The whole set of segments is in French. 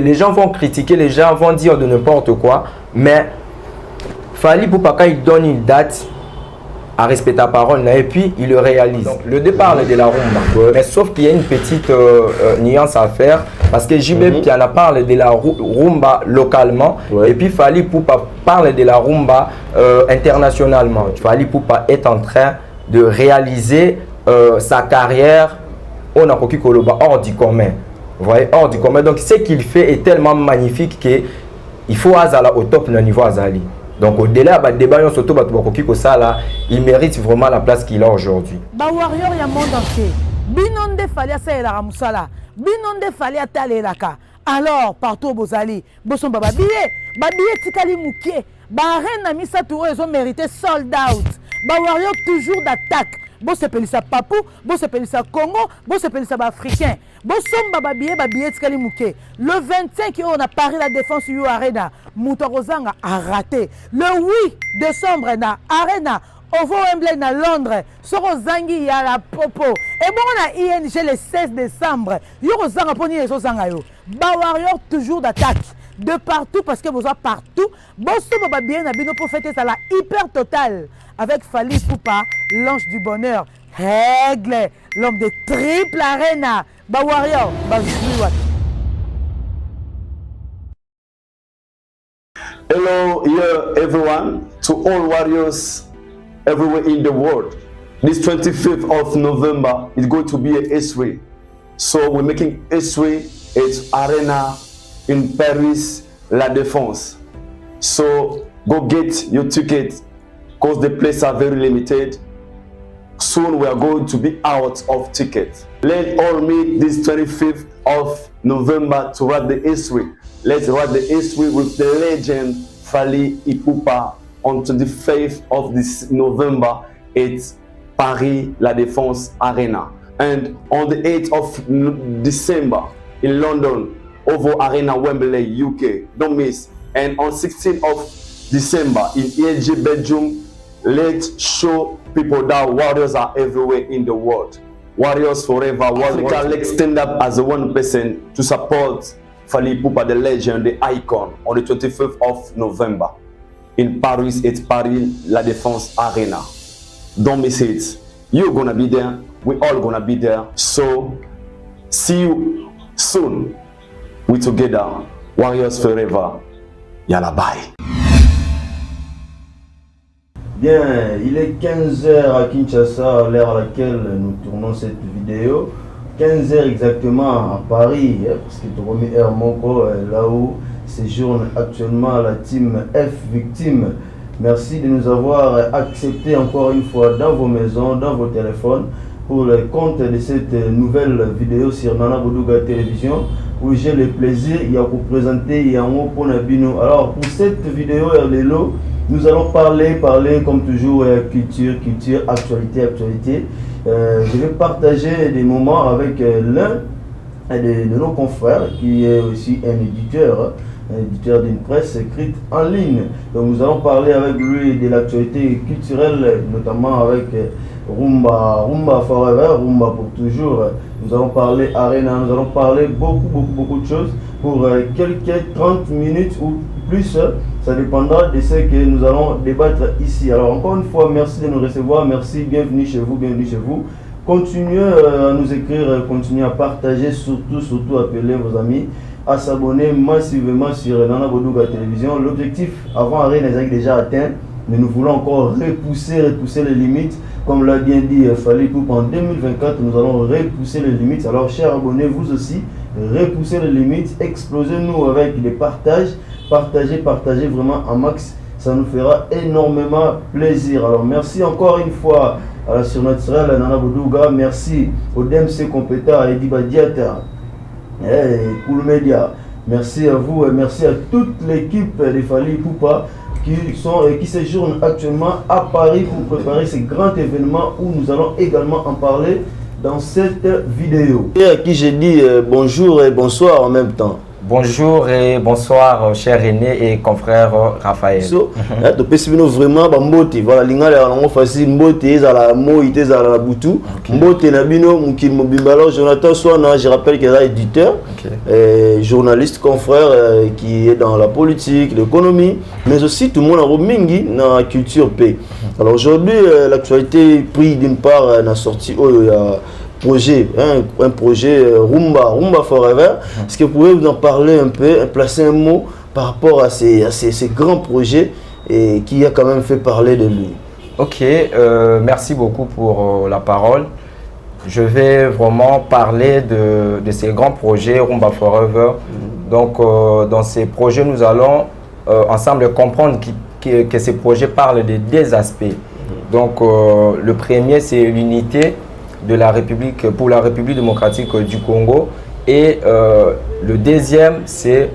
les gens vont critiquer, les gens vont dire de n'importe quoi, mais Fally Ipupa, quand il donne une date, à respecter ta parole, et puis il le réalise. Donc, le départ de la rumba, mais sauf qu'il y a une petite nuance à faire, parce que JB Piana parle de la rumba localement, et puis Fally Ipupa parle de la rumba internationalement. Fally Ipupa est en train de réaliser sa carrière hors du commun. Vous voyez, hors du commun. Donc ce qu'il fait est tellement magnifique qu'il faut Azala au top le niveau Azali. Donc au-delà du débat, il mérite vraiment la place qu'il a aujourd'hui. Warrior ya monde entier. Binonde fallait ça la musala. Binonde fallait ataler la ka. Alors partout bozali, boson baba billet tikali mukie. Ba reine misa tour ils ont mérité sold out. Ba Warrior toujours d'attaque. Bon se pelisa Papou, bon se pelisa Congo, bon se pelisa africain. Bon somba babillet tikali mukie. Le 25 on a Paris la défense you arena. Moutorozanga a raté. Le 8 décembre na arena au Wembley na Londres. Sorozangi ya la popo. Et bon on a ING le 16 décembre. Yorozanga poni les ozanga yo. Ba Warrior toujours d'attaque. De partout parce que vous êtes partout. Bon somba bien na bino pour fêter ça la hyper totale avec Fally Ipupa, l'ange du bonheur. Règle, l'homme de triple arena. Ba Warrior, ba jouer. Hello, here everyone, to all warriors everywhere in the world. This 25th of November is going to be a history. So we're making history. It's arena in Paris, La Défense. So go get your ticket because the places are very limited. Soon we are going to be out of tickets. Let's all meet this 25th of November to write the history. Let's write the history with the legend Fally Ipupa on 25th of this November. It's Paris La Défense Arena. And on the 8th of December in London, OVO Arena, Wembley, UK. Don't miss. And on 16th of December in ENG Belgium, let's show people that warriors are everywhere in the world. Warriors forever. Africa, let's stand up as a one person to support Fally Ipupa, the legend, the icon, on the 25th of November. In Paris, it's Paris La Défense Arena. Don't miss it. You're gonna be there. We're all gonna be there. So, see you soon. We together. Warriors forever. Yalla bye. Bien, il est 15h à Kinshasa, à l'heure à laquelle nous tournons cette vidéo. 15h exactement à Paris, parce que tu remets Air Monko, là où séjourne actuellement la team F Victime. Merci de nous avoir accepté encore une fois dans vos maisons, dans vos téléphones, pour le compte de cette nouvelle vidéo sur Nana Boudouga Télévision, où j'ai le plaisir de vous présenter Yango Ponabino. Alors pour cette vidéo, nous allons parler comme toujours culture, actualité. Je vais partager des moments avec l'un de nos confrères qui est aussi un éditeur d'une presse écrite en ligne. Donc nous allons parler avec lui de l'actualité culturelle, notamment avec Rumba Forever, Rumba pour toujours. Nous allons parler Arena, nous allons parler beaucoup de choses pour quelques 30 minutes ou plus. Ça dépendra de ce que nous allons débattre ici. Alors encore une fois, merci de nous recevoir, merci, bienvenue chez vous. Continuez à nous écrire, continuez à partager, surtout appelez vos amis à s'abonner massivement sur Nana Boudouga Télévision. L'objectif avant Arena est déjà atteint, mais nous voulons encore repousser les limites. Comme l'a bien dit Fally Ipupa, en 2024, nous allons repousser les limites. Alors chers abonnés, vous aussi, repoussez les limites, explosez-nous avec des partages. Partagez vraiment en max, ça nous fera énormément plaisir. Alors merci encore une fois à la surnaturelle Nana Boudouga, merci au DMC compétent, à Edi Badiata, Cool Media, merci à vous et merci à toute l'équipe de Fally Ipupa qui séjournent actuellement à Paris pour préparer ce grand événement où nous allons également en parler dans cette vidéo. Et à qui j'ai dit bonjour et bonsoir en même temps. Bonjour et bonsoir, cher René et confrère Raphaël. So, tu peux vraiment mbote. Voilà, l'ingala on facile mbote ezala moïté ezala butu. Mbote na bino mukil mobimbalo Jonathan Swana, je rappelle qu'il est éditeur, journaliste, confrère qui est dans la politique, l'économie, mais aussi tout le monde a mingi dans la culture paix. Alors aujourd'hui, l'actualité pris d'une part la sortie projet, un projet Rumba Forever. Est-ce que vous pouvez vous en parler un peu, placer un mot par rapport à ces grands projets et qui a quand même fait parler de lui? Ok, merci beaucoup pour la parole. Je vais vraiment parler de ces grands projets Rumba Forever. Donc dans ces projets, nous allons ensemble comprendre que ces projets parlent de deux aspects. Donc le premier, c'est l'unité de la République, pour la République démocratique du Congo, et le deuxième c'est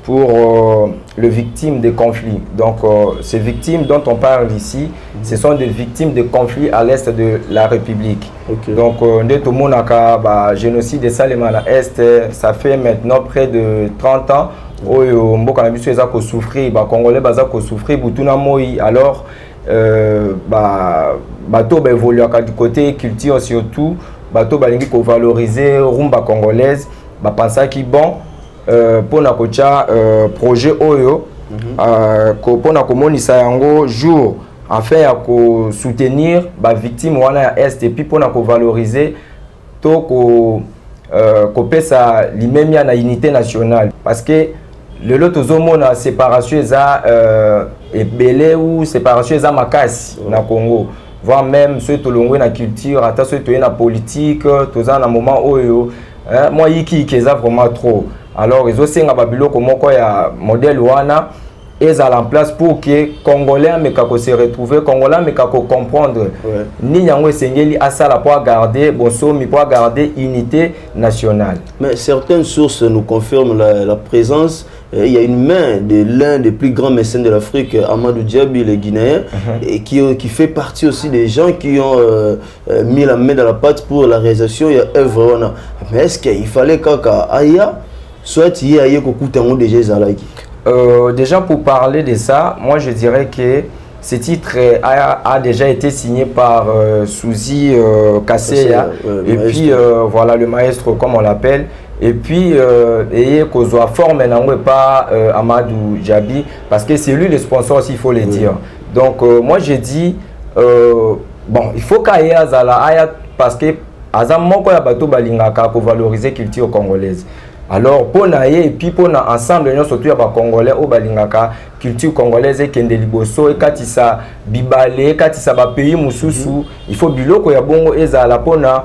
pour les victimes des conflits. Donc ces victimes dont on parle ici, ce sont des victimes de conflits à l'est de la République. Donc tout le monde a génocide de Salemana Est, ça fait maintenant près de 30 ans. Mboka na biso eza ko souffrir, ba Congolais baza ko souffrir butuna moi. Alors bateau évolue du côté culture, surtout bateau balingi ko valoriser rumba congolaise, pensa ki bon pour na kocha projet oyo ko pona ko monisa yango jour afin ya ko soutenir ba victime wana ya est, et puis pour na ko valoriser to ko pesa limemia na unité nationale, parce que le lot tozomona séparation eza ebele ou séparation eza makasi na Congo, voire même ceux tolongwe na culture, ata ceux toye na politique, toza na moment oyo moi yiki keza vraiment trop. Alors ils osenga babiloko moko ya modèle wana ezala en place pour que Congolais mekako se retrouver, Congolais mekako comprendre ni yango esengeli asala pour garder bonsomi, pour garder unité nationale. Mais certaines sources nous confirment la présence. Il y a une main de l'un des plus grands mécènes de l'Afrique, Amadou Diaby, le Guinéen, et qui fait partie aussi des gens qui ont mis la main dans la pâte pour la réalisation de l'œuvre. Mais est-ce qu'il fallait qu'Aya soit y ait déjà pour parler de ça, moi je dirais que ce titre a déjà été signé par Souzy Kasseya, et puis voilà le maestro comme on l'appelle. Et puis et qu'on soit formé pas Amadou Diaby, parce que c'est lui le sponsor aussi, il faut le dire. Donc moi j'ai dit bon, il faut qu'Aya Zala, parce que Azam moko ya bato balingaka pour valoriser culture congolaise. Alors pour naie et puis pour na ensemble nous surtout ya ba congolais au balingaka culture congolaise et kende liboso et katisa bibale katisa ba pays mususu, il faut biloko ya bongo ezala pona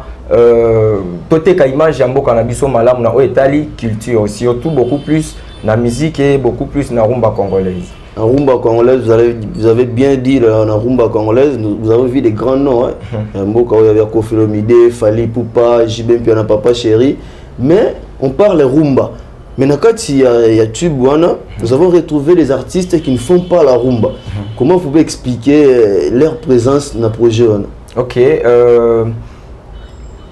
toteka image ya mboka na biso malamu na etali culture, surtout beaucoup plus na musique et beaucoup plus na rumba congolaise. En rumba congolaise, vous avez bien dit en rumba congolaise, vous avez vu des grands noms. Mboka il y avait Koffi Olomide, Fally Ipupa, JB Mpiana Papa Chéri, mais on parle rumba. Mais quand il y a Tubuana, nous avons retrouvé des artistes qui ne font pas la rumba. Comment vous pouvez expliquer leur présence dans le projet? Ok,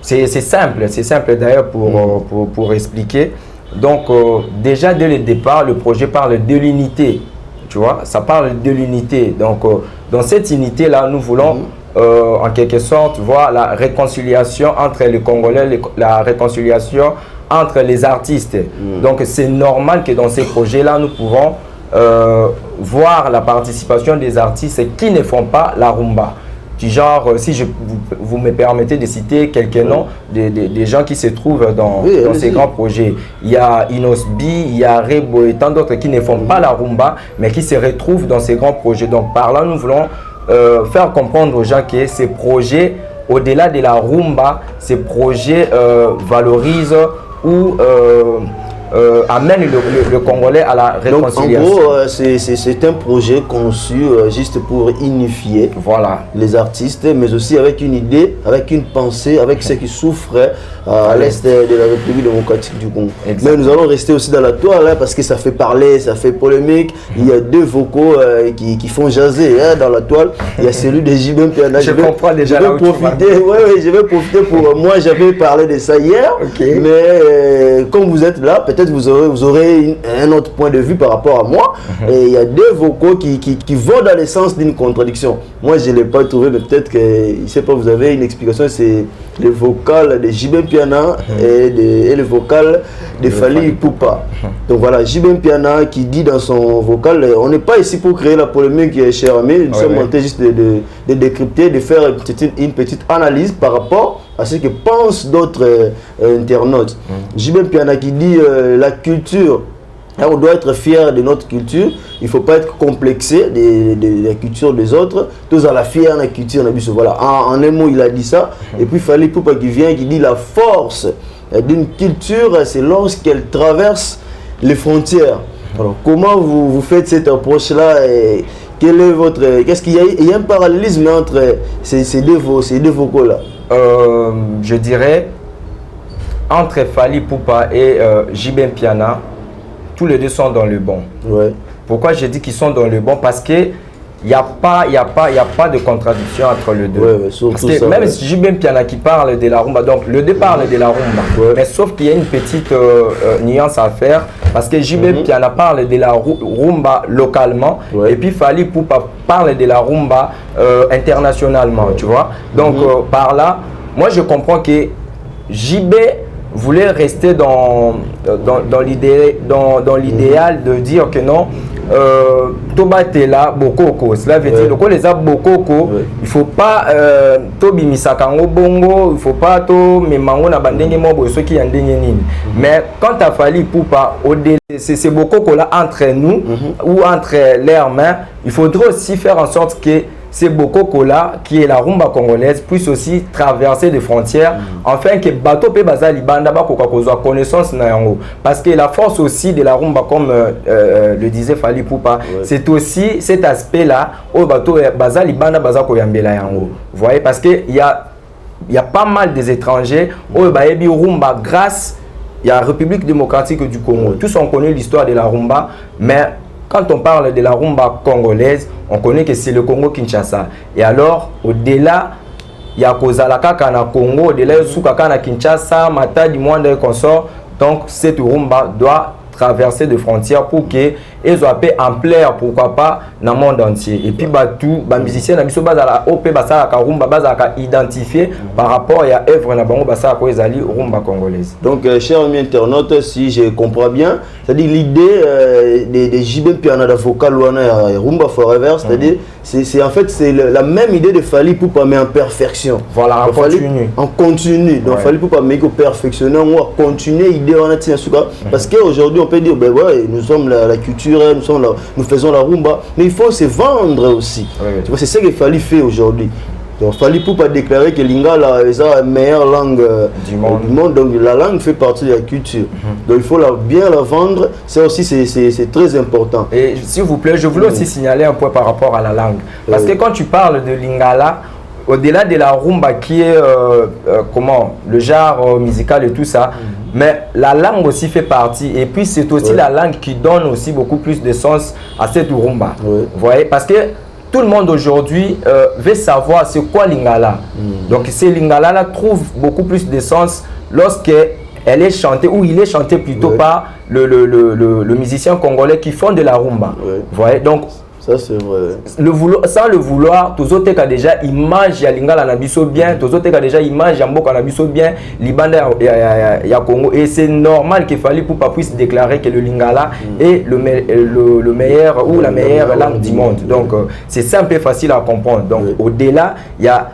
c'est simple d'ailleurs pour expliquer. Donc déjà dès le départ, le projet parle de l'unité. Tu vois, ça parle de l'unité. Donc dans cette unité là, nous voulons en quelque sorte voir la réconciliation entre les Congolais, la réconciliation entre les artistes. Donc c'est normal que dans ces projets-là, nous pouvons voir la participation des artistes qui ne font pas la rumba. Du genre, si vous me permettez de citer quelques noms des gens qui se trouvent dans ces grands projets. Il y a Inosbi, il y a Rebo et tant d'autres qui ne font pas la rumba, mais qui se retrouvent dans ces grands projets. Donc par là, nous voulons faire comprendre aux gens que ces projets, au-delà de la rumba, ces projets valorisent ou amène le Congolais à la réconciliation. Donc, en gros, c'est un projet conçu juste pour unifier les artistes, mais aussi avec une idée, avec une pensée, avec ceux qui souffrent à l'est de la République démocratique du Congo. Mais nous allons rester aussi dans la toile parce que ça fait parler, ça fait polémique. Il y a deux vocaux qui font jaser dans la toile. Il y a celui de JB Mpiana. Je comprends déjà. Je vais profiter pour moi, j'avais parlé de ça hier, mais comme vous êtes là, peut-être peut-être vous aurez un autre point de vue par rapport à moi. Et il y a deux vocaux qui vont dans le sens d'une contradiction. Moi, je ne l'ai pas trouvé, mais peut-être que, je ne sais pas, vous avez une explication. C'est le vocal de JB Mpiana et le vocal de Fally Ipupa. Donc voilà, JB Mpiana qui dit dans son vocal, on n'est pas ici pour créer la polémique, cher ami. Nous sommes montés juste de décrypter, de faire une petite analyse par rapport à ce que pensent d'autres internautes. JB Mpiana qui dit la culture, on doit être fier de notre culture, il ne faut pas être complexé de la culture des autres, tous à la fière de la culture. Voilà. En un mot, il a dit ça. Et puis Fally Ipupa qui vient, qui dit la force d'une culture, c'est lorsqu'elle traverse les frontières. Alors, comment vous faites cette approche-là? Quel est votre... Qu'est-ce qu'il y a? Il y a un parallélisme entre ces deux vocaux-là. Je dirais, entre Fally Ipupa et JB Mpiana, tous les deux sont dans le bon. Ouais. Pourquoi je dis qu'ils sont dans le bon? Parce que il n'y a pas de contradiction entre les deux. Parce que même JB Mpiana qui parle de la rumba, donc le deux parle de la rumba, mais sauf qu'il y a une petite nuance à faire, parce que JB Mpiana parle de la rumba localement, et puis Fally Ipupa parle de la rumba internationalement, tu vois. Donc par là, moi je comprends que JB voulait rester dans l'idéal de dire que non, Tobatela Bokoko, cela veut dire que les Bokoko, il faut pas Tobimisaka bongo, il faut pas to memango na bandenge mobo ceux qui andenge nini. Mais quand tu as Fally Ipupa, c'est Bokoko là entre nous ou entre leurs mains, il faudrait aussi faire en sorte que ces Bokoko là, qui est la rumba congolaise, puisse aussi traverser des frontières, afin que bateau pe bazali banda ba kokakozwa connaissance na yango. Parce que la force aussi de la rumba, comme le disait Fally Ipupa, c'est aussi cet aspect là au bateau bazali banda bazako yambela yango. Vous voyez, parce que il y a pas mal des étrangers au baebi rumba grâce il y a la République démocratique du Congo. Tous on connaît l'histoire de la rumba, mais quand on parle de la rumba congolaise, on connaît que c'est le Congo-Kinshasa. Et alors, au-delà, il y a Kozalaka na Congo, au-delà, il y a na Kinshasa, Matadi, Mwanda et consort. Donc, cette rumba doit traverser des frontières pour que ils soient ampleur, pourquoi pas, dans le monde entier. Et puis, tout, les musiciens, identifié par rapport à l'œuvre de rumba congolaise. Donc, chers amis internautes, si je comprends bien, c'est-à-dire l'idée de JB Mpiana de vocal rumba forever, c'est-à-dire, c'est en fait c'est la même idée de Fally Ipupa mais en perfection. Voilà, en continu. En continu. Donc, Fally Ipupa mais perfectionner, on va continuer l'idée parce qu'aujourd'hui on peut dire ben ouais, nous sommes la culture, nous faisons la rumba, mais il faut se vendre aussi. Tu vois, c'est ce que Fally fait aujourd'hui. Donc Fally Ipupa a déclaré que Lingala est la meilleure langue du monde. Donc la langue fait partie de la culture. Donc il faut bien la vendre. Ça aussi c'est très important. Et s'il vous plaît, je voulais aussi signaler un point par rapport à la langue. Parce que quand tu parles de Lingala, au-delà de la rumba qui est le genre musical et tout ça, mais la langue aussi fait partie. Et puis c'est aussi la langue qui donne aussi beaucoup plus de sens à cette rumba. Vous voyez, parce que tout le monde aujourd'hui veut savoir c'est quoi Lingala. Donc ces Lingala là trouve beaucoup plus de sens lorsque elle est chantée ou il est chanté plutôt par le musicien congolais qui font de la rumba. Vous voyez, donc ça c'est vrai. Sans le vouloir, tous autres cas déjà image ya Lingala na biso bien, tous autres cas déjà image ya mboka na biso bien, libanda ya Congo, et c'est normal qu'il fallait pour pas puisse déclarer que le Lingala est le meilleur ou la meilleure langue du monde. Donc c'est simple et facile à comprendre. Donc au-delà, il y a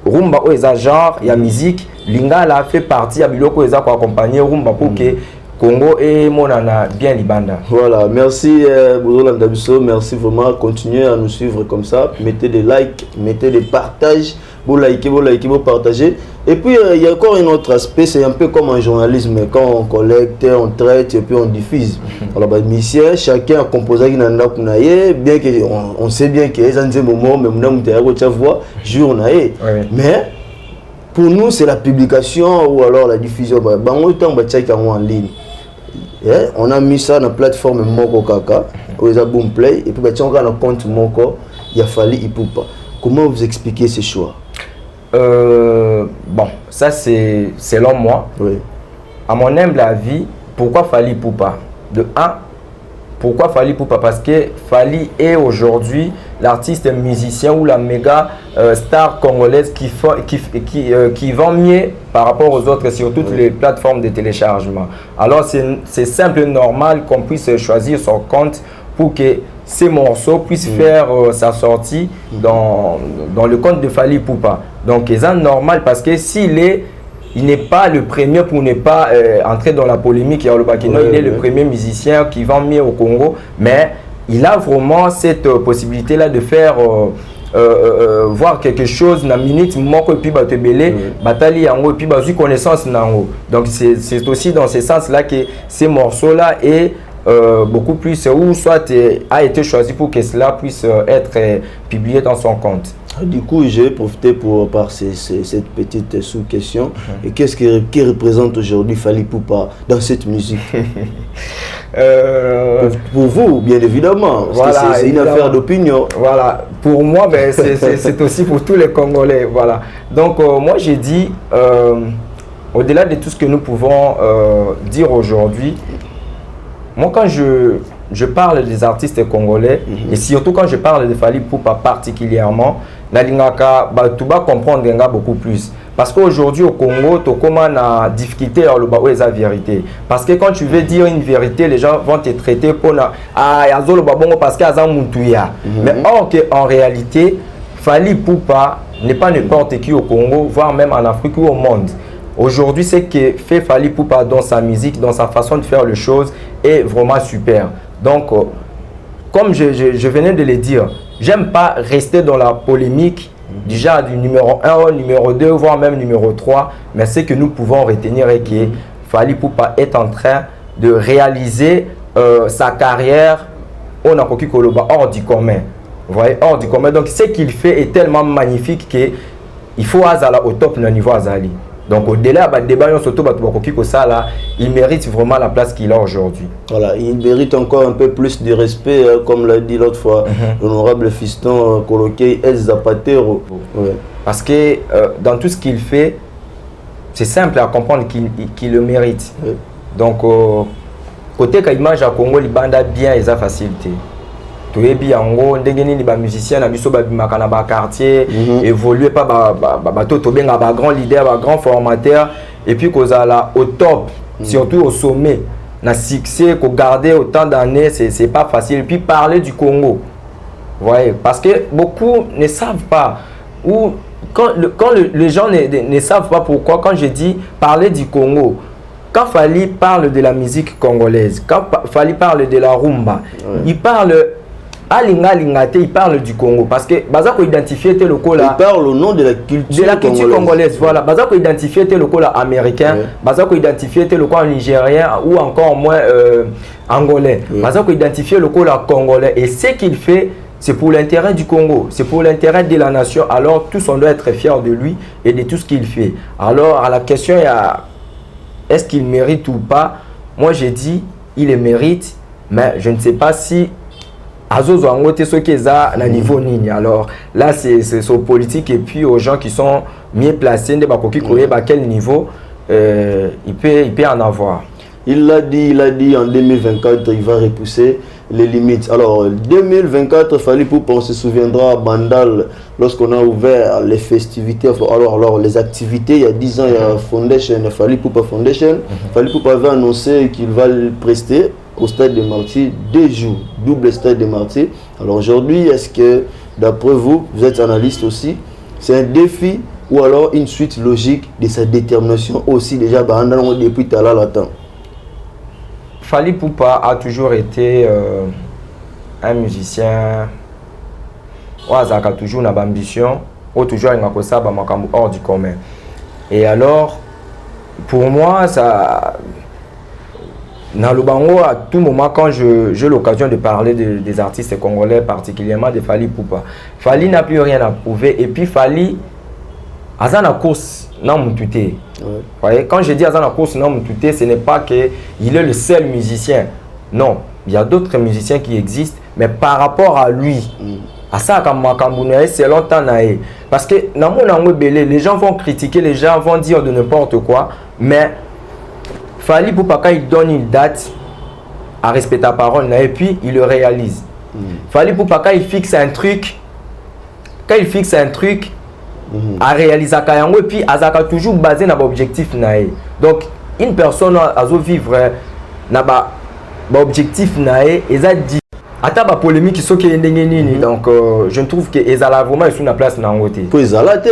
rumba ou eza genre, il y a musique, Lingala fait partie ya biloko eza pour accompagner rumba pour que Congo et Monana bien Libanda. Voilà, merci Bouzou Landabiso, merci vraiment, continuez à nous suivre comme ça, mettez des likes, mettez des partages, vous likez, vous partagez. Et puis il y a encore un autre aspect, c'est un peu comme en journalisme, quand on collecte, on traite et puis on diffuse. Alors musicien, chacun a composé une anakunaye, bien que on sait bien que les gens moment mais on a voix jour naé. Mais pour nous c'est la publication ou alors la diffusion. Bango temps en ligne. On a mis ça dans la plateforme Moko Kaka, où il y a Boomplay, et puis on a un compte Moko, il a Fally Ipupa. Comment vous expliquez ce choix? Bon, ça c'est selon moi. À mon humble avis, pourquoi Fally Ipupa? De 1, pourquoi Fally Ipupa? Parce que Fally est aujourd'hui l'artiste musicien ou la méga star congolaise qui vend mieux par rapport aux autres sur toutes les plateformes de téléchargement. Alors c'est simple et normal qu'on puisse choisir son compte pour que ces morceaux puissent faire sa sortie dans le compte de Fally Ipupa. Donc c'est normal parce que il n'est pas le premier pour ne pas entrer dans la polémique. Il est le premier musicien qui vend mieux au Congo, mais il a vraiment cette possibilité-là de faire voir quelque chose dans la minute, et puis batali yango et puis bazu connaissance nango. Donc c'est aussi dans ce sens-là que ces morceaux-là est beaucoup plus, ou soit a été choisi pour que cela puisse être publié dans son compte. Du coup, j'ai profité par cette petite sous-question. Et qu'est-ce qui représente aujourd'hui Fally Ipupa dans cette musique? Pour vous, bien évidemment. Voilà, c'est une affaire d'opinion. Voilà. Pour moi, ben, c'est aussi pour tous les Congolais. Voilà. Donc, moi, j'ai dit, au-delà de tout ce que nous pouvons dire aujourd'hui, moi, quand je parle des artistes congolais, et surtout quand je parle de Fally Ipupa particulièrement, tu vas comprendre beaucoup plus. Parce qu'aujourd'hui au Congo, tu commences à difficulté à la vérité. Parce que quand tu veux dire une vérité, les gens vont te traiter pour parce qu'il y a mais or en réalité, Fally Ipupa n'est pas n'importe qui au Congo, voire même en Afrique ou au monde. Aujourd'hui, ce que fait Fally Ipupa dans sa musique, dans sa façon de faire les choses, est vraiment super. Donc, comme je venais de le dire, j'aime pas rester dans la polémique déjà du numéro 1, numéro 2, voire même numéro 3, mais ce que nous pouvons retenir est que Fally Ipupa est en train de réaliser sa carrière hors du commun. Vous voyez, hors du commun. Donc, ce qu'il fait est tellement magnifique qu'il faut aller au top du niveau Azali. Donc au-delà du débat, il mérite vraiment la place qu'il a aujourd'hui. Voilà, il mérite encore un peu plus de respect, comme l'a dit l'autre fois, l'honorable fiston Koloké El Zapatero. Parce que dans tout ce qu'il fait, c'est simple à comprendre qu'il le mérite. Donc côté Kaimage à Congo, il banda bien et sa facilité. Tu es bien en gros, les musiciens na quartier, évoluer pas grand leader, grand formateur, et puis qu'on a au top, surtout au sommet, na succès, qu'on garder autant d'années, c'est pas facile. Et puis parler du Congo, voyez, parce que beaucoup ne savent pas, ou quand les gens ne savent pas pourquoi, quand je dis parler du Congo. Quand Fally parle de la musique congolaise, quand Fally parle de la rumba, il parle il parle du Congo parce que Bazako identifié le cola. Il parle au nom de la culture congolaise. Voilà, Bazako identifié le cola américain, Bazako identifié le cola nigérien ou encore moins angolais. Bazako identifié le cola congolais et ce qu'il fait, c'est pour l'intérêt du Congo, c'est pour l'intérêt de la nation. Alors tous on doit être fiers de lui et de tout ce qu'il fait. Alors à la question est-ce qu'il mérite ou pas? Moi j'ai dit il le mérite, mais je ne sais pas si Azozo Angote ce qu'ils a à niveau nini. Alors là c'est aux politiques et puis aux gens qui sont mieux placés de bakoki koye à quel niveau il peut en avoir. Il l'a dit en 2024 il va repousser les limites. Alors 2024 Fally Ipupa, on se souviendra à Bandal lorsqu'on a ouvert les festivités, alors les activités il y a 10 ans il y a Foundation, Fally Ipupa Foundation. Fally Ipupa avait annoncé qu'il va le prester au stade de Martyrs 2 jours, double stade de Martyrs. Alors aujourd'hui, est-ce que d'après vous, vous êtes analyste aussi, c'est un défi ou alors une suite logique de sa détermination aussi déjà depuis tout à l'heure? Fally Ipupa a toujours été un musicien qui a toujours une ambition, ou toujours une hors du commun. Et alors, pour moi, ça... Dans le bango, à tout moment, quand j'ai l'occasion de parler des artistes congolais, particulièrement de Fally Ipupa, Fally n'a plus rien à prouver. Et puis Fally, à la course, non, mon tuté. Quand je dis à la course, non, mon tuté, ce n'est pas qu'il est le seul musicien. Non, il y a d'autres musiciens qui existent, mais par rapport à lui, à ça, c'est longtemps. Parce que dans mon les gens vont critiquer, les gens vont dire de n'importe quoi, mais Fally Ipupa, quand il donne une date à respecter ta parole, et puis il le réalise. Fally Ipupa, quand il fixe un truc, à réaliser et puis azaka toujours basé sur l'objectif. Donc une personne a vivre l'objectif et ça dit ata ba polémique qui est nini. Donc je trouve que ezala vraiment sur la place na ngote. Pour ezalate.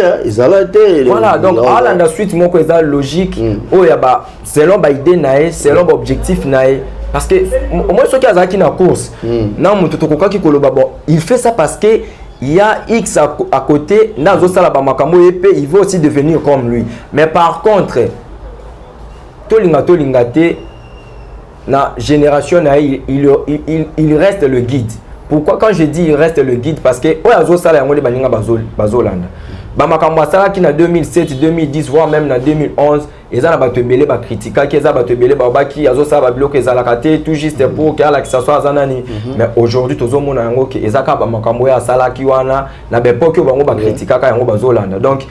Voilà, donc à la suite mon que ça logique oh ya ba selon ba idée nae, selon ba objectif nae. Parce que moi ce qui a qui na course na mutu tokoka ki koloba bon, il fait ça parce que il y a X à côté, il veut aussi devenir comme lui. Mais par contre, Tolingate, la génération, il reste le guide. Pourquoi quand je dis il reste le guide? Parce que qui en 2007, 2010, voire même en 2011, ils ont critiqué, qui tout juste pour que ça soit zanani. Mais aujourd'hui, tout le monde a dit qu'ils ont critiqué. Donc,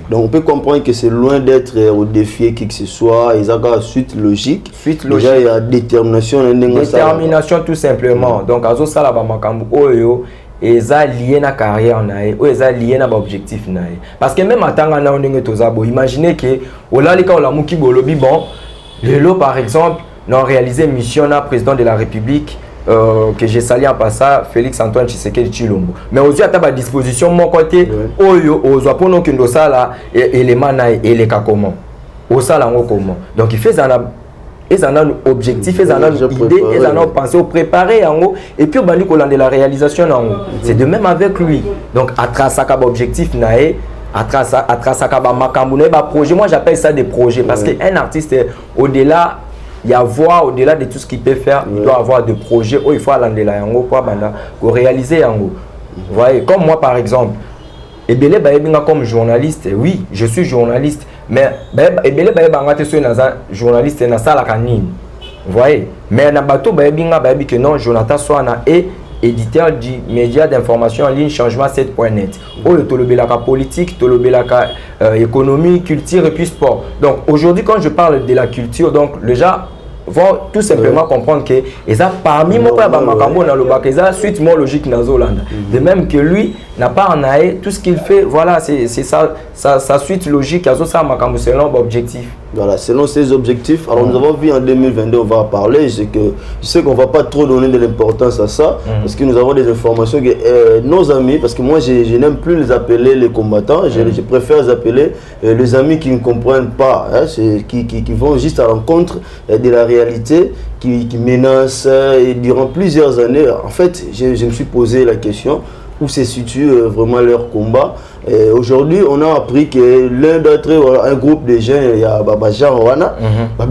donc on peut comprendre que c'est loin d'être au défi qui que ce soit. Ils ont suite logique. Déjà, il y a détermination. Détermination tout simplement. Donc, et ça lié na carrière nae ou ça lié na objectif nae parce que même atanga na ndenge tozabo imaginez que olalika ola muki bolobi bon lelo par exemple non réalisé mission na président de la République que j'ai sali en passant Félix Antoine Tshisekedi Tshilombo mais aussi à ta disposition mon côté oyo ozwa pono kendo sala élément nae eleka comment au sala ngo comment donc il fait ça. Ils en ont un objectif, ils en ont une idée, ils en ont pensé au préparer en haut et puis au bandi qu'on a de la réalisation en haut. C'est de même avec lui. Donc à travers ça objectif nae, à travers ça projet. Moi j'appelle ça des projets parce qu'un artiste au-delà il y a voir au-delà de tout ce qu'il peut faire, il doit avoir des projets où il faut aller là en haut pour réaliser en haut. Vous voyez comme moi par exemple. Et Belé Baébinga comme journaliste, oui, je suis journaliste, mais Belé Baébanga te journaliste na sala kanine. Vous voyez? Mais na bateau Baébinga Baébi que non, Jonathan Soana est éditeur du média d'information en ligne changement 7.net. Oh le tolobelaka politique, tolobelaka économie, culture et puis sport. Donc aujourd'hui quand je parle de la culture, donc déjà vont tout simplement comprendre que et ça parmi moi pas makambo na lobaka ça suite moi logique na Zolanda de même que lui n'a pas en aé tout ce qu'il fait voilà c'est ça sa suite logique à ça makambo selon objectif. Voilà, selon ses objectifs. Alors nous avons vu en 2022, on va en parler. Je sais qu'on ne va pas trop donner de l'importance à ça, parce que nous avons des informations que nos amis, parce que moi je n'aime plus les appeler les combattants, je préfère les appeler les amis qui ne comprennent pas, hein, qui vont juste à l'encontre de la réalité, qui menacent et durant plusieurs années. En fait, je me suis posé la question où se situe vraiment leur combat. Aujourd'hui, on a appris que l'un d'entre eux, un groupe de jeunes, il y a Jean Rwanda,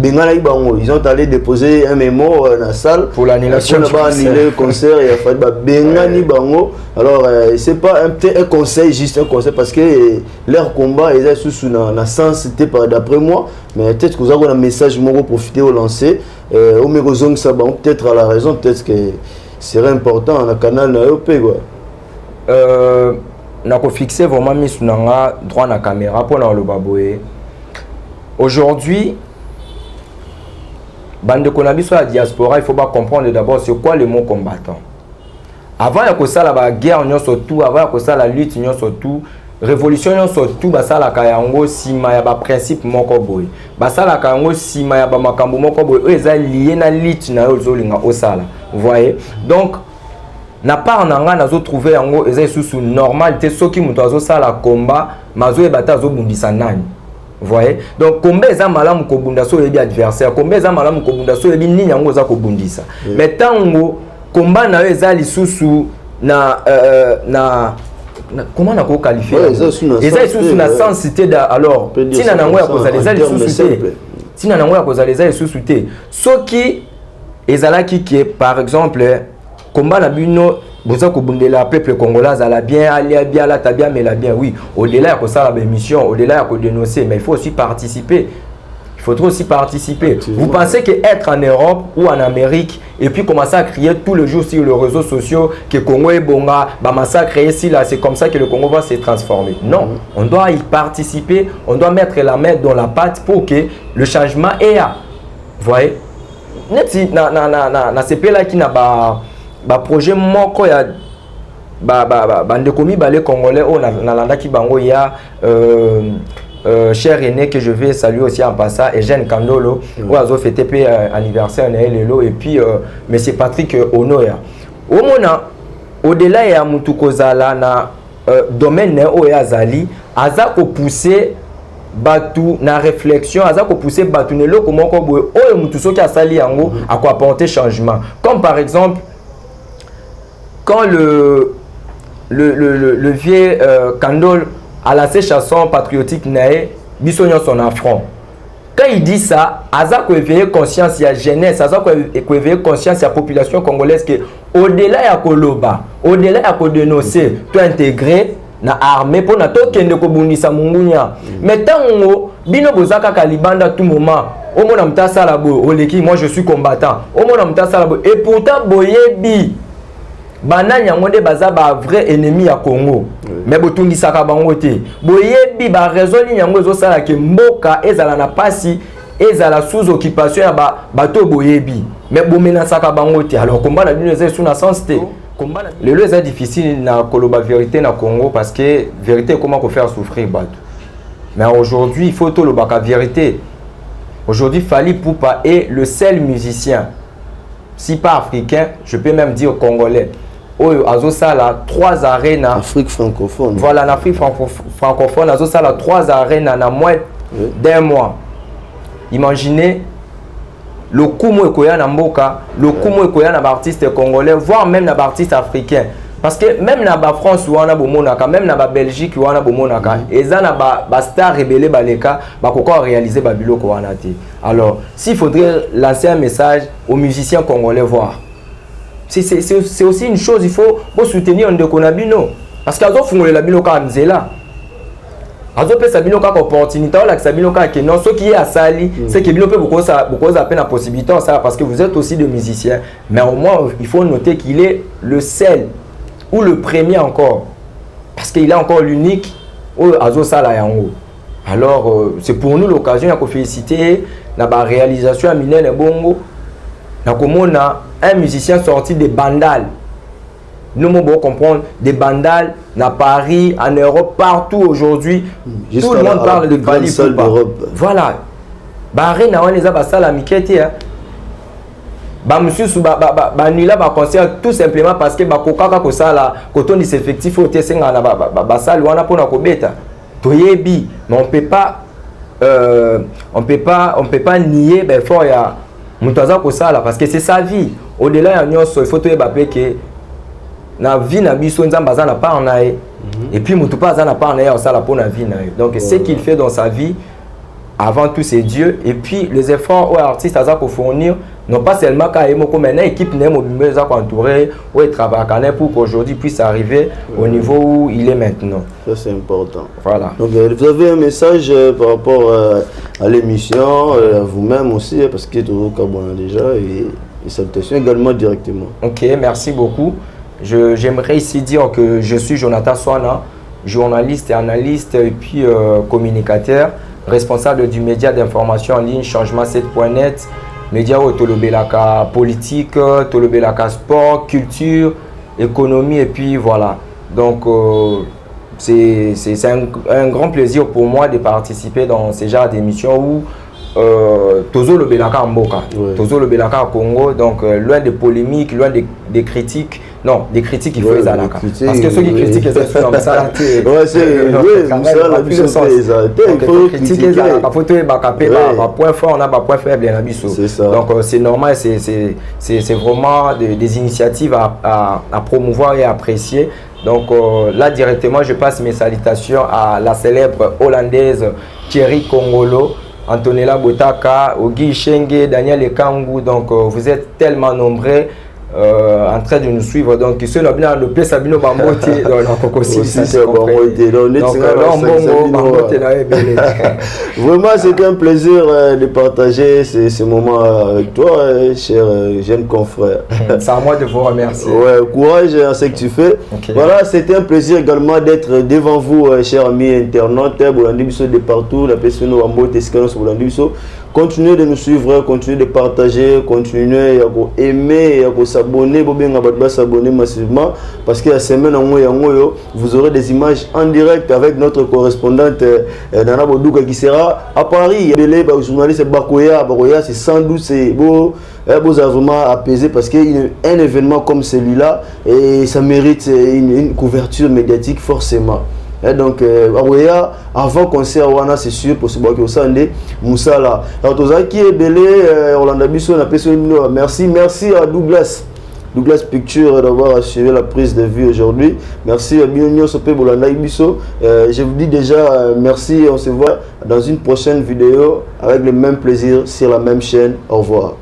ils ont allé déposer un mémo dans la salle pour l'annulation du concert. Il a fallu Bengani Bango. Alors, c'est pas un conseil, juste un conseil, parce que leur combat, ils sont sous la sens, d'après moi, mais peut-être que vous avez un message, pour profiter au lancer. Au Mérozong Saban, peut-être à la raison, peut-être que serait important dans le canal d'AOP. N'a pas fixé vraiment mis sur droit la caméra pour le baboé. Aujourd'hui, bande konabi sur la diaspora, il faut pas comprendre d'abord c'est quoi le mot combattant. Avant il y a ça la guerre surtout, avant il y a ça la lutte surtout, révolution surtout, bah ça la kayango sima ya ba principe moko boy. Bah ça la kayango sima ya ba makambo moko boy. Eux ils lié na lutte na yo zolinga osala. Vous voyez? Donc na part nanga nazo trouver yango eza sous normal te soki muto azo sala combat mazo ebata azo bundisa nani. Vous voyez? Donc combat eza malamu ko bunda so yebi adversaire, combat eza malamu ko bunda so yebi nini yango za ko bundisa. Mais tango combat na eza lisusu na comment on peut qualifier? Eza sous na sensité alors tina nango ya kozala eza lisusu te. Tina nango ya kozala eza lisusu te. Soki ezalaki ki par exemple combat na bino boza ko bundela peuple congolais à la bien aller bien la tabia mais la bien oui au-delà de ça la mission au-delà de dénoncer mais il faut aussi participer. Il faudra aussi participer. Vous pensez que être en Europe ou en Amérique et puis commencer à crier tout le jour sur les réseaux sociaux que Congo est bonga, bah massacre ici là, c'est comme ça que le Congo va se transformer. Non, on doit y participer, on doit mettre la main dans la pâte pour que le changement ait à. Vous voyez? Net na CP là qui n'a pas projet moko ya ndeko mibale congolais au nalanda ki bango ya cher aîné que je vais saluer aussi en passant et Jeanne Kandolo où azo fêté anniversaire na lelo et puis monsieur Patrick Onoya au mona au-delà ya mutu kozala na domaine o ya zali aza ko pousser batu na réflexion aza ko pousser batu ne loko moko boye oyo mutu soki asali yango a ko apporter changement comme par exemple quand le vieux Kandol a lancé chanson patriotique nae bisonyo son affront. Quand il dit ça, aza ko éveiller conscience ya jeunesse, aza ko éveiller conscience ya population congolaise que au-delà ya koloba, au-delà ya ko dénoncer, to intégrer na armée pour na to kende ko bundisa mungunya. Mais tango bino bozaka kalibanda tout moment. Au mona mtasa la bo, oleki moi je suis combattant. Au mona mtasa la bo et pourtant boyebi banani yango nde baza ba vrai ennemi ya Congo. Mais botungisaka bango te. Boyebi ba raison ni yango ezosala ke mboka ezala na pasi ezala sous occupation ya bato boyebi. Mais bomenasaka bango te. Alors combat na bino eza sous na sens te. Le lieu est difficile na koloba vérité na Congo parce que vérité comment qu'on faire souffrir bato. Mais aujourd'hui il faut tout le baka vérité. Aujourd'hui Fally Ipupa est le seul musicien, si pas africain, je peux même dire congolais. Azosala 3 arènes Afrique francophone. Voilà, en Afrique francophone, Azosala 3 arènes en moins d'un mois. Imaginez le Kumo Ekoya na Mboka, le Kumo Ekoya na artiste congolais, voire même na artiste africain. Parce que même na France ou na bomonaka, même na Belgique ou na bomonaka, eza na ba star rebelle baleka, ba koko réaliser ba biloko wana te. Alors, s'il faudrait lancer un message aux musiciens congolais voir. C'est aussi une chose, il faut soutenir Ndeko Nabino. Parce qu'azo fungole la bino ka nzela. Azo pe sabino ka opportunité ou la sabino ka que non ce qui est à Sali, c'est que bino pe beaucoup à peine la possibilité ça parce que vous êtes aussi des musiciens. Mais au moins il faut noter qu'il est le seul ou le premier encore. Parce qu'il est encore l'unique au Azo Sala yango. Alors c'est pour nous l'occasion de féliciter la réalisation à Minen et Bongo. Un musicien sorti des Bandal. Nous pouvons comprendre des Bandal à Paris, en Europe, partout aujourd'hui. Tout le monde parle de Fally Ipupa. Voilà. Bahreïn na wana eza basala mikete hein. Ba mususu ba nila ba concert tout simplement parce que ba kokaka ko sala koton dis effectif au tesenga na ba sala wana pona ko beta. Toyebi, mais on peut pas nier ben fort ya mutaza ko sala parce que c'est sa vie. Au-delà ya nyonso il faut to yeba pe que na vie na biso nzamba za na part na e et puis mutu pa za na part na ya sala pour na vie na e. Donc ce qu'il fait dans sa vie avant tout c'est Dieu et puis les efforts aux artistes à fournir non pas seulement quand il y a une équipe qui entourée ou travaille pour qu'aujourd'hui puisse arriver au niveau où il est maintenant. Ça c'est important. Voilà. Donc vous avez un message par rapport à l'émission, à vous-même aussi parce que tout le monde déjà et salutations également directement. Ok, merci beaucoup. J'aimerais ici dire que je suis Jonathan Swana, journaliste et analyste et puis communicateur, responsable du média d'information en ligne Changement 7.net, média où tolobelaka politique, tolobelaka sport, culture, économie et puis voilà. Donc c'est un grand plaisir pour moi de participer dans ce genre d'émission où Tozo le Belaka Mboka, Tozo le Belaka au Congo, donc loin des polémiques, loin des critiques. Non, des critiques il faut les alaka. Parce que ceux qui critiquent les autres comme ça, il faut critiquer les alaka. Il faut que point fort, on a point faible, donc c'est normal, c'est vraiment des initiatives à promouvoir et à apprécier. Donc là directement, je passe mes salutations à la célèbre hollandaise Thierry Kongolo, Antonella Botaka, Ogi Shenge, Daniel Ekangu. Donc vous êtes tellement nombreux. en train de nous suivre. Donc, ceux qui ont le place Sabino Bambote dans la Cocosi. Vraiment, c'était un plaisir de partager ce moment avec toi, cher jeune confrère. C'est à moi de vous remercier. Ouais, courage à ce que tu fais. Okay. Voilà, c'était un plaisir également d'être devant vous, chers amis internautes, de partout, la personne Bambote, continuez de nous suivre, continuez de partager, continuez à aimer, à s'abonner, s'abonner massivement parce que la semaine vous aurez des images en direct avec notre correspondante Nana Bodouka qui sera à Paris. Le journaliste Bakoya, c'est sans doute beau vraiment apaisé parce qu'un événement comme celui-là et ça mérite une couverture médiatique forcément. Et donc, avant concert, c'est sûr, pour ce que Moussa là. Merci à Douglas Picture d'avoir assuré la prise de vue aujourd'hui. Merci à Bignonio Sopé Bolanda Ibiso. Je vous dis déjà merci. On se voit dans une prochaine vidéo avec le même plaisir sur la même chaîne. Au revoir.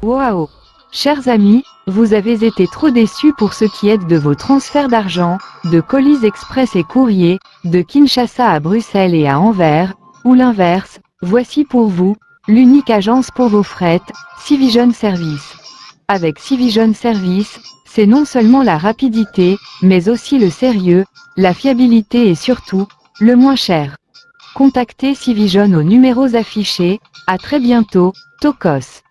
Waouh! Chers amis, vous avez été trop déçus pour ce qui est de vos transferts d'argent, de colis express et courrier, de Kinshasa à Bruxelles et à Anvers, ou l'inverse. Voici pour vous, l'unique agence pour vos frettes, Civision Service. Avec Civision Service, c'est non seulement la rapidité, mais aussi le sérieux, la fiabilité et surtout, le moins cher. Contactez Civision aux numéros affichés. À très bientôt, Tokos.